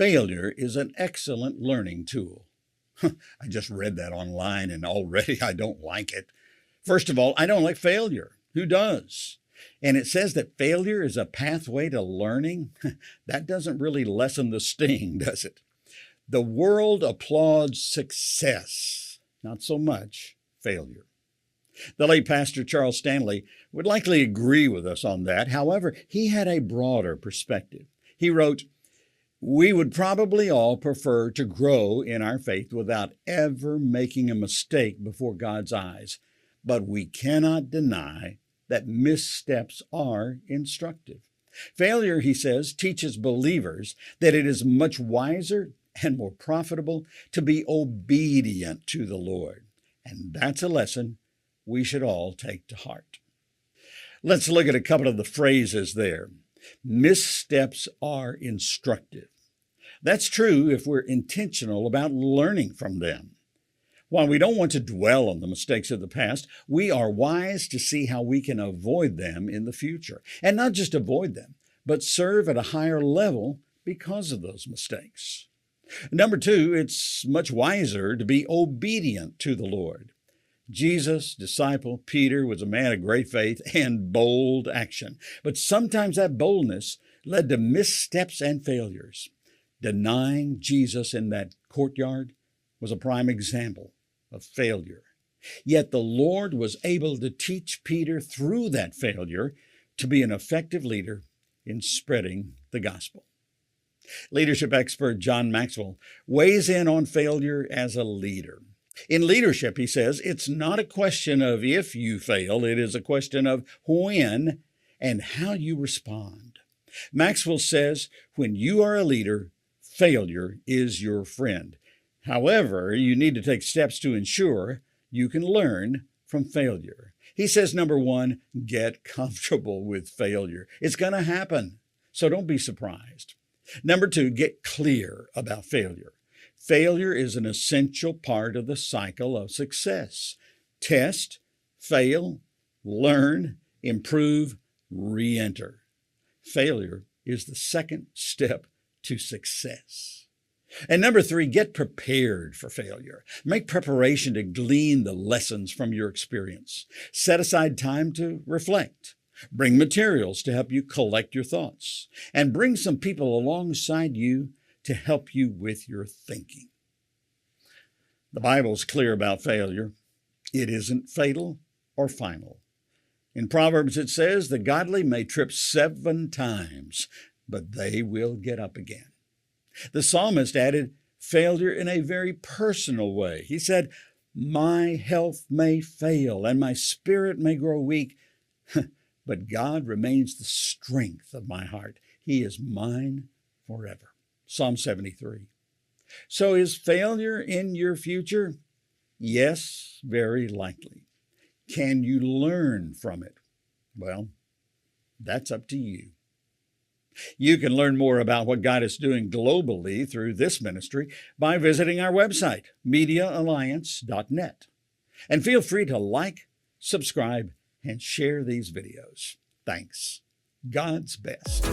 Failure is an excellent learning tool. I just read that online and already I don't like it. First of all, I don't like failure. Who does? And it says that failure is a pathway to learning. That doesn't really lessen the sting, does it? The world applauds success, not so much failure. The late Pastor Charles Stanley would likely agree with us on that. However, he had a broader perspective. He wrote, "We would probably all prefer to grow in our faith without ever making a mistake before God's eyes, but we cannot deny that missteps are instructive. Failure," he says, "teaches believers that it is much wiser and more profitable to be obedient to the Lord. And that's a lesson we should all take to heart." Let's look at a couple of the phrases there. Missteps are instructive. That's true if we're intentional about learning from them. While we don't want to dwell on the mistakes of the past, we are wise to see how we can avoid them in the future. And not just avoid them, but serve at a higher level because of those mistakes. Number two, it's much wiser to be obedient to the Lord. Jesus' disciple, Peter, was a man of great faith and bold action. But sometimes that boldness led to missteps and failures. Denying Jesus in that courtyard was a prime example of failure. Yet the Lord was able to teach Peter through that failure to be an effective leader in spreading the gospel. Leadership expert John Maxwell weighs in on failure as a leader. In leadership, he says, it's not a question of if you fail, it is a question of when and how you respond. Maxwell says, when you are a leader, failure is your friend. However, you need to take steps to ensure you can learn from failure. He says, number one, get comfortable with failure. It's going to happen, so don't be surprised. Number two, get clear about failure. Failure is an essential part of the cycle of success. Test, fail, learn, improve, re-enter. Failure is the second step to success. And number three, get prepared for failure. Make preparation to glean the lessons from your experience. Set aside time to reflect. Bring materials to help you collect your thoughts. And bring some people alongside you to help you with your thinking. The Bible's clear about failure. It isn't fatal or final. In Proverbs it says, the godly may trip 7 times, but they will get up again. The psalmist added failure in a very personal way. He said, my health may fail and my spirit may grow weak, but God remains the strength of my heart. He is mine forever. Psalm 73. So is failure in your future? Yes, very likely. Can you learn from it? Well, that's up to you. You can learn more about what God is doing globally through this ministry by visiting our website, mediaalliance.net. And feel free to like, subscribe, and share these videos. Thanks. God's best.